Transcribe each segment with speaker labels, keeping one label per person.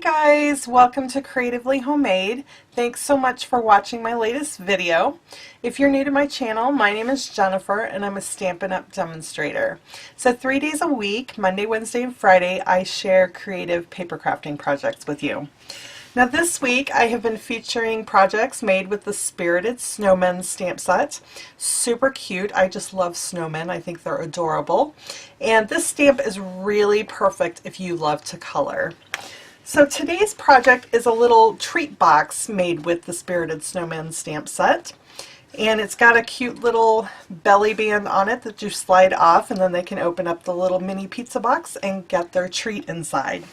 Speaker 1: Guys, welcome to Creatively Homemade. Thanks so much for watching my latest video. If you're new to my channel, my name is Jennifer and I'm a Stampin' Up demonstrator. So 3 days a week, Monday, Wednesday, and Friday, I share creative paper crafting projects with you. Now this week I have been featuring projects made with the Spirited Snowmen stamp set. Super cute. I just love snowmen. I think they're adorable. And this stamp is really perfect if you love to color. So today's project is a little treat box made with the Spirited Snowman stamp set. And it's got a cute little belly band on it that you slide off, and then they can open up the little mini pizza box and get their treat inside.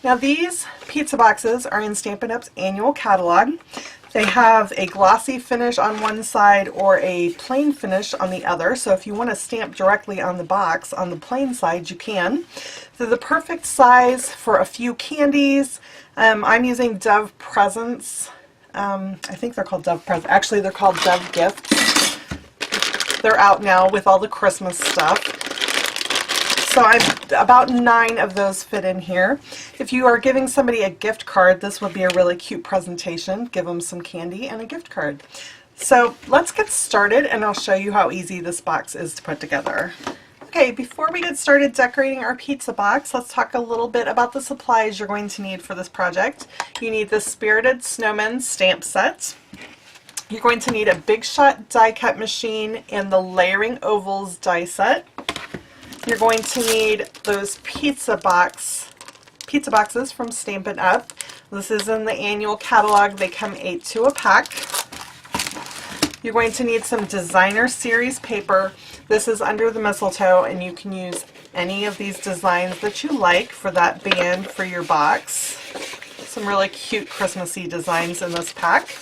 Speaker 1: Now these pizza boxes are in Stampin' Up's annual catalog. They have a glossy finish on one side or a plain finish on the other, so if you want to stamp directly on the box on the plain side, you can. They're the perfect size for a few candies. I'm using Dove Presents. I think they're called Dove Presents. Actually, they're called Dove Gifts. They're out now with all the Christmas stuff. So about 9 of those fit in here. If you are giving somebody a gift card, this would be a really cute presentation. Give them some candy and a gift card. So let's get started and I'll show you how easy this box is to put together. Okay, before we get started decorating our pizza box, let's talk a little bit about the supplies you're going to need for this project. You need the Spirited Snowmen stamp set. You're going to need a Big Shot die cut machine and the Layering Ovals die set. You're going to need those pizza boxes from Stampin' Up. This is in the annual catalog. They come 8 to a pack. You're going to need some designer series paper. This is under the mistletoe, and you can use any of these designs that you like for that band for your box. Some really cute Christmassy designs in this pack.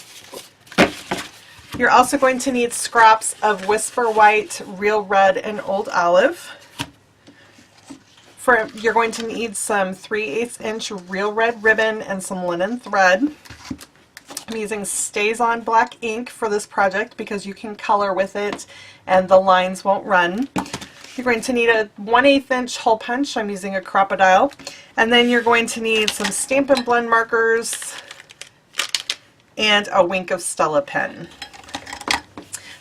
Speaker 1: You're also going to need scraps of Whisper White, Real Red, and Old Olive. You're going to need some 3/8 inch Real Red ribbon and some linen thread. I'm using Stays On black ink for this project because you can color with it and the lines won't run. You're going to need a 1/8 inch hole punch. I'm using a Crocodile. And then you're going to need some Stampin' Blend markers and a Wink of Stella pen.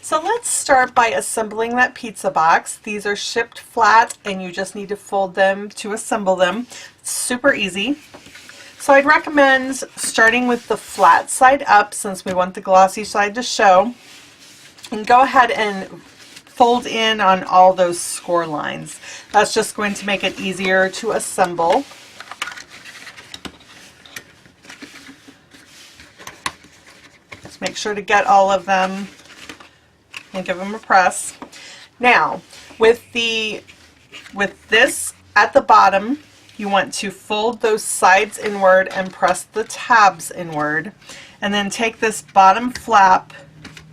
Speaker 1: So let's start by assembling that pizza box. These are shipped flat and you just need to fold them to assemble them. It's super easy. So I'd recommend starting with the flat side up since we want the glossy side to show. And go ahead and fold in on all those score lines. That's just going to make it easier to assemble. Just make sure to get all of them and give them a press. Now, with this at the bottom, you want to fold those sides inward and press the tabs inward, and then take this bottom flap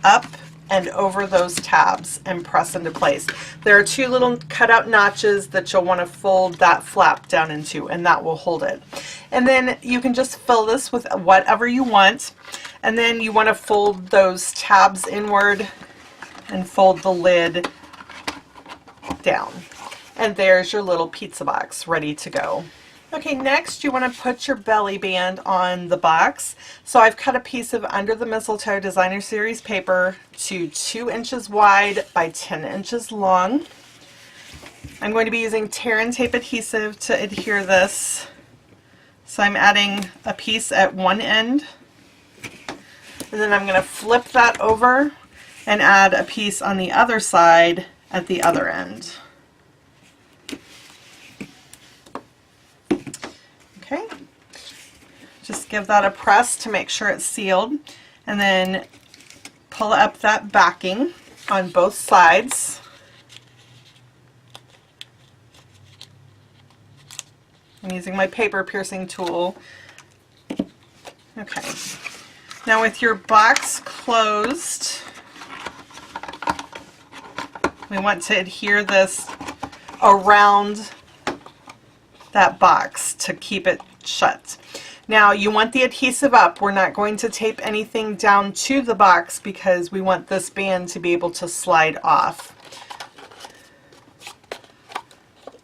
Speaker 1: up and over those tabs and press into place. There are 2 little cutout notches that you'll want to fold that flap down into, and that will hold it. And then you can just fill this with whatever you want, and then you want to fold those tabs inward and fold the lid down. And there's your little pizza box ready to go. Okay, next you want to put your belly band on the box. So I've cut a piece of Under the Mistletoe Designer Series paper to 2 inches wide by 10 inches long. I'm going to be using tear and tape adhesive to adhere this. So I'm adding a piece at one end, and then I'm going to flip that over and add a piece on the other side at the other end. Okay, just give that a press to make sure it's sealed, and then pull up that backing on both sides. I'm using my paper piercing tool. Okay, now with your box closed, we want to adhere this around that box to keep it shut. Now you want the adhesive up. We're not going to tape anything down to the box because we want this band to be able to slide off.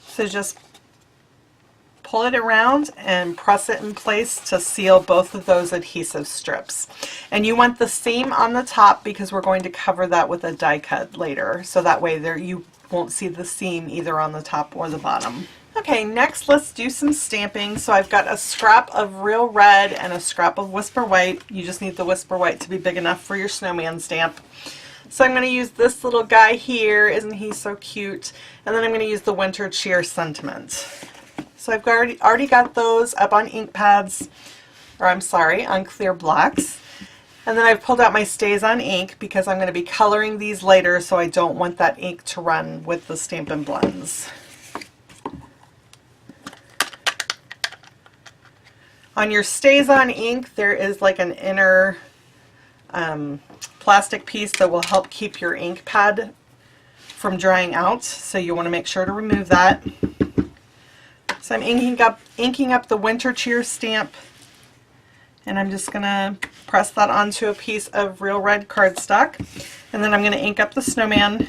Speaker 1: So just pull it around and press it in place to seal both of those adhesive strips. And you want the same on the top because we're going to cover that with a die cut later. So that way there you won't see the seam either on the top or the bottom. Okay, next let's do some stamping. So I've got a scrap of Real Red and a scrap of Whisper White. You just need the Whisper White to be big enough for your snowman stamp. So I'm going to use this little guy here. Isn't he so cute? And then I'm going to use the Winter Cheer Sentiment. So I've already got those up on ink pads, or I'm sorry, on clear blocks. And then I've pulled out my Stays on ink because I'm going to be coloring these later, so I don't want that ink to run with the Stampin' Blends. On your Stays on ink, there is like an inner plastic piece that will help keep your ink pad from drying out, so you want to make sure to remove that. So I'm inking up the Winter Cheer stamp, and I'm just going to press that onto a piece of Real Red cardstock, and then I'm going to ink up the snowman.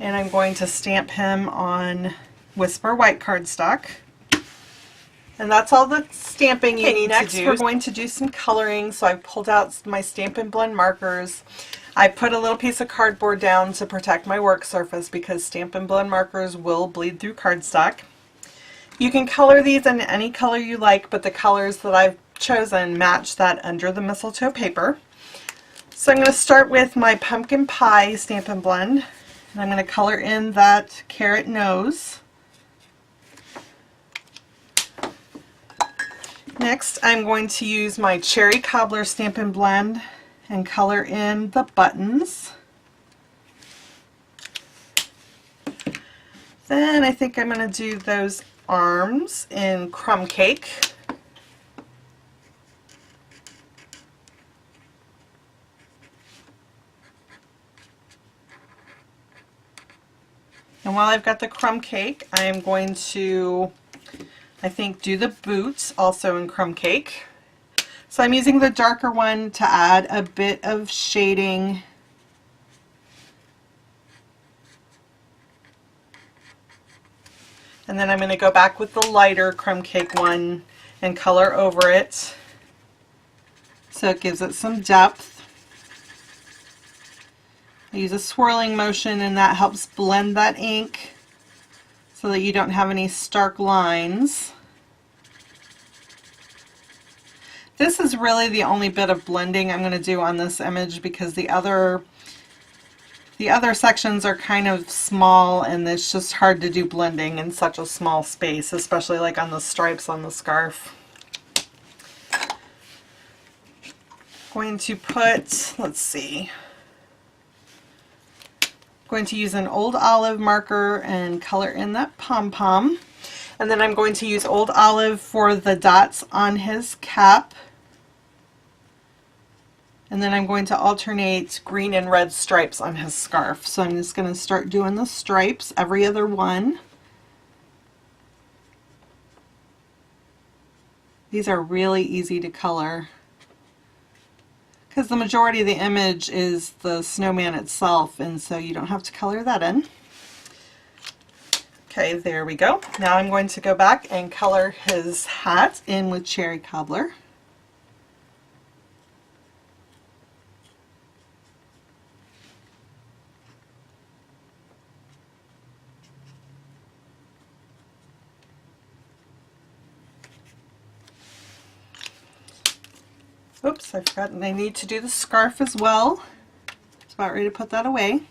Speaker 1: And I'm going to stamp him on Whisper White cardstock. And that's all the stamping you need to do. Next we're going to do some coloring. So I've pulled out my Stampin' Blend markers. I put a little piece of cardboard down to protect my work surface because Stampin' Blend markers will bleed through cardstock. You can color these in any color you like, but the colors that I've chosen match that under the mistletoe paper. So I'm going to start with my Pumpkin Pie Stampin' Blend. And I'm going to color in that carrot nose. Next, I'm going to use my Cherry Cobbler Stampin' Blend and color in the buttons. Then I think I'm going to do those arms in Crumb Cake. And while I've got the crumb cake, I am going to, I think, do the boots also in Crumb Cake. So I'm using the darker one to add a bit of shading. And then I'm going to go back with the lighter Crumb Cake one and color over it so it gives it some depth. I use a swirling motion and that helps blend that ink so that you don't have any stark lines. This is really the only bit of blending I'm going to do on this image because the other sections are kind of small and it's just hard to do blending in such a small space, especially like on the stripes on the scarf. Going to put, let's see, going to use an Old Olive marker and color in that pom-pom. And then I'm going to use Old Olive for the dots on his cap. And then I'm going to alternate green and red stripes on his scarf. So I'm just going to start doing the stripes, every other one. These are really easy to color because the majority of the image is the snowman itself, and so you don't have to color that in. Okay, there we go. Now I'm going to go back and color his hat in with Cherry Cobbler. Oops, I forgot I need to do the scarf as well. It's about ready to put that away.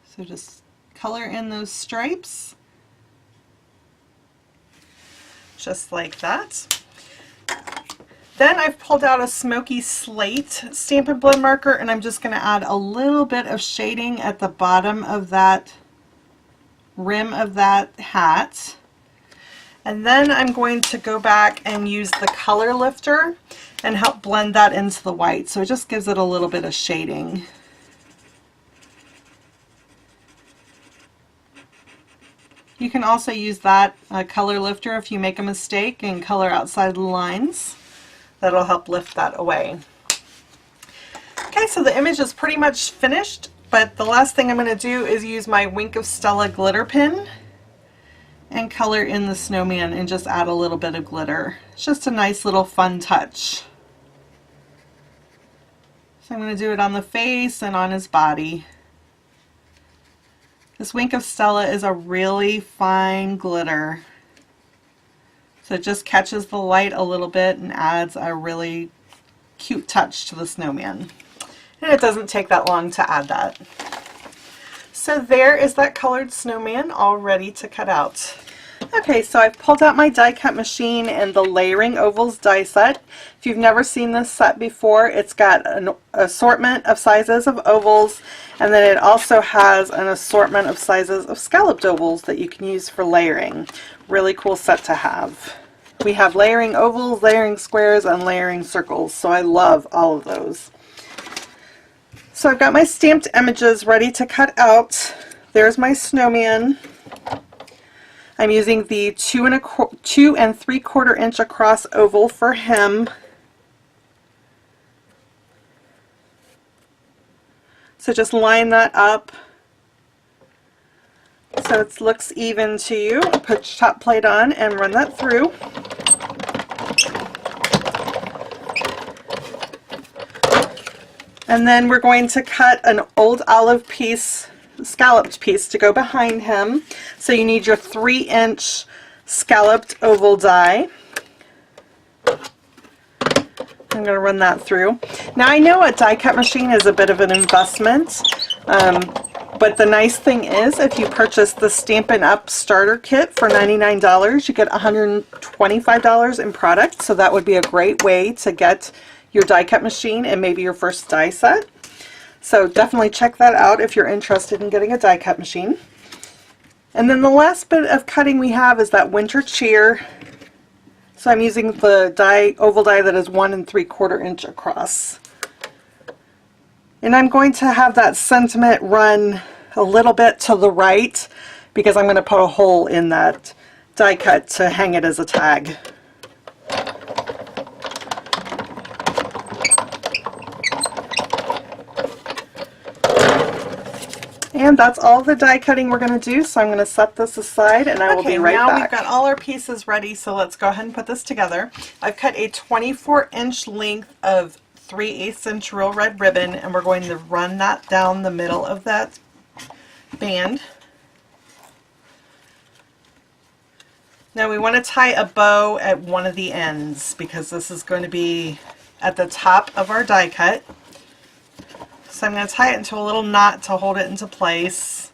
Speaker 1: So just color in those stripes, just like that. Then I've pulled out a Smoky Slate Stampin' Blend marker and I'm just going to add a little bit of shading at the bottom of that rim of that hat. And then I'm going to go back and use the color lifter and help blend that into the white. So it just gives it a little bit of shading. You can also use that color lifter if you make a mistake and color outside the lines. That'll help lift that away. Okay, Okay, so the image is pretty much finished, but the last thing I'm going to do is use my Wink of Stella glitter pen and color in the snowman and just add a little bit of glitter. It's just a nice little fun touch. So I'm going to do it on the face and on his body. This Wink of Stella is a really fine glitter. So it just catches the light a little bit and adds a really cute touch to the snowman. And it doesn't take that long to add that. So there is that colored snowman all ready to cut out. Okay, so I've pulled out my die cut machine and the Layering Ovals die set. If you've never seen this set before, it's got an assortment of sizes of ovals, and then it also has an assortment of sizes of scalloped ovals that you can use for layering. Really cool set to have. We have layering ovals, layering squares, and layering circles, so I love all of those. So I've got my stamped images ready to cut out. There's my snowman. I'm using the 2 3/4 inch across oval for him. So just line that up so it looks even to you. Put your top plate on and run that through. And then we're going to cut an old olive piece, scalloped piece, to go behind him. So you need your 3-inch scalloped oval die. I'm going to run that through. Now I know a die cut machine is a bit of an investment, but the nice thing is if you purchase the Stampin Up starter kit for $99, you get $125 in product. So that would be a great way to get your die cut machine and maybe your first die set. So definitely check that out if you're interested in getting a die cut machine. And then the last bit of cutting we have is that winter cheer. So I'm using the oval die that is 1 3/4 inch across. And I'm going to have that sentiment run a little bit to the right because I'm going to put a hole in that die cut to hang it as a tag. And that's all the die cutting we're going to do, so I'm going to set this aside and I will be right back. Now we've got all our pieces ready, so let's go ahead and put this together. I've cut a 24-inch length of 3/8 inch real red ribbon, and we're going to run that down the middle of that band. Now we want to tie a bow at one of the ends because this is going to be at the top of our die cut. So I'm going to tie it into a little knot to hold it into place.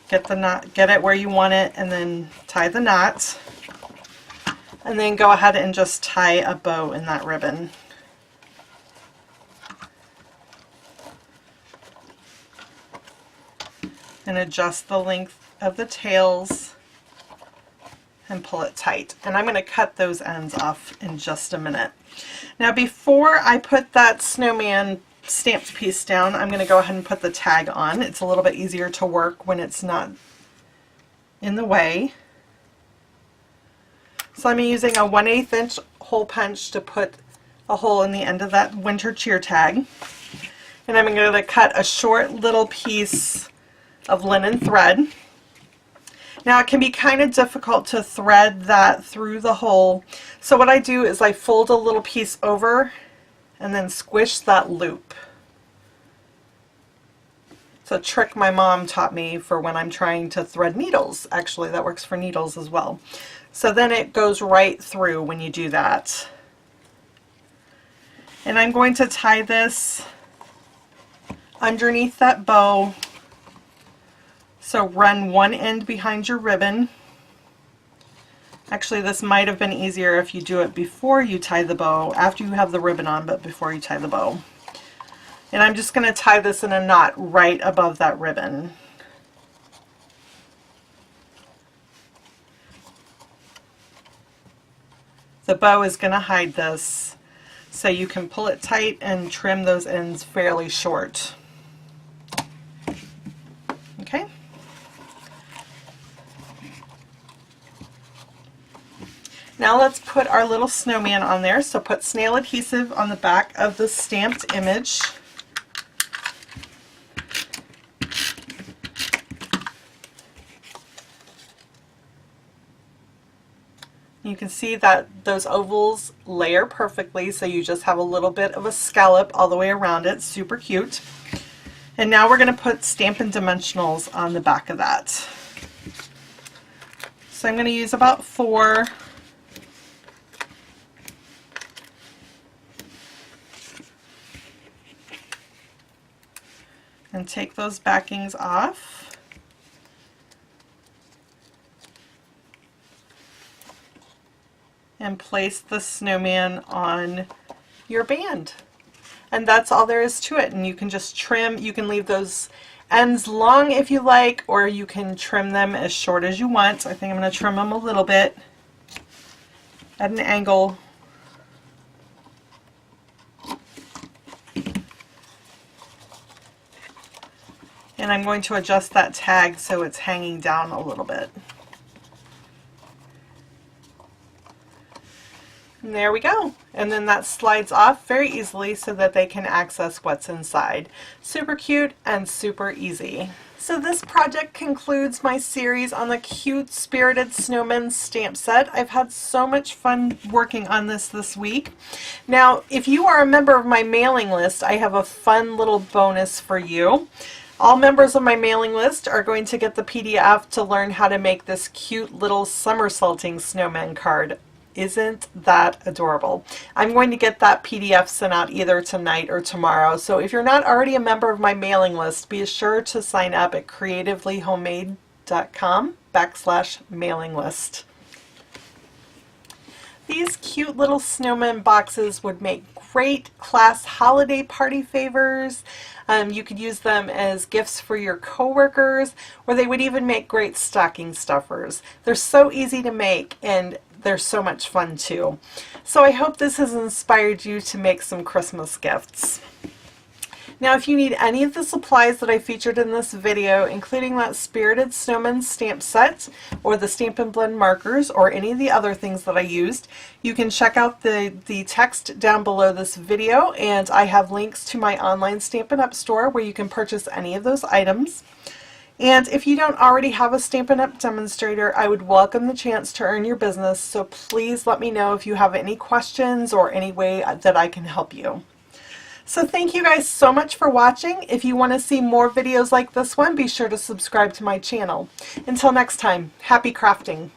Speaker 1: Get the knot, get it where you want it, and then tie the knot. And then go ahead and just tie a bow in that ribbon. And adjust the length of the tails and pull it tight. And I'm going to cut those ends off in just a minute. Now before I put that snowman stamped piece down, I'm going to go ahead and put the tag on. It's a little bit easier to work when it's not in the way. So I'm using a 1/8 inch hole punch to put a hole in the end of that winter cheer tag. And I'm going to cut a short little piece of linen thread. Now it can be kind of difficult to thread that through the hole. So what I do is I fold a little piece over and then squish that loop. It's a trick my mom taught me for when I'm trying to thread needles. Actually, that works for needles as well. So then it goes right through when you do that. And I'm going to tie this underneath that bow. So run one end behind your ribbon. Actually, this might have been easier if you do it before you tie the bow, after you have the ribbon on, but before you tie the bow. And I'm just going to tie this in a knot right above that ribbon. The bow is going to hide this, so you can pull it tight and trim those ends fairly short. Okay. Now let's put our little snowman on there. So put snail adhesive on the back of the stamped image. You can see that those ovals layer perfectly, so you just have a little bit of a scallop all the way around it. Super cute. And now we're going to put Stampin' Dimensionals on the back of that. So I'm going to use about 4. And take those backings off. And place the snowman on your band. And that's all there is to it. And you can just trim, you can leave those ends long if you like, or you can trim them as short as you want. I think I'm going to trim them a little bit at an angle. And I'm going to adjust that tag so it's hanging down a little bit. And there we go. And then that slides off very easily so that they can access what's inside. Super cute and super easy. So this project concludes my series on the cute Spirited Snowmen stamp set. I've had so much fun working on this week. Now, if you are a member of my mailing list, I have a fun little bonus for you. All members of my mailing list are going to get the PDF to learn how to make this cute little somersaulting snowman card. Isn't that adorable? I'm going to get that PDF sent out either tonight or tomorrow. So if you're not already a member of my mailing list, be sure to sign up at creativelyhomemade.com/mailing list. These cute little snowman boxes would make great class holiday party favors. You could use them as gifts for your coworkers, or they would even make great stocking stuffers. They're so easy to make, and they're so much fun too. So I hope this has inspired you to make some Christmas gifts. Now, if you need any of the supplies that I featured in this video, including that Spirited Snowman stamp set, or the Stampin' Blend markers, or any of the other things that I used, you can check out the text down below this video, and I have links to my online Stampin' Up store where you can purchase any of those items. And if you don't already have a Stampin' Up demonstrator, I would welcome the chance to earn your business, so please let me know if you have any questions or any way that I can help you. So thank you guys so much for watching. If you want to see more videos like this one, be sure to subscribe to my channel. Until next time, happy crafting!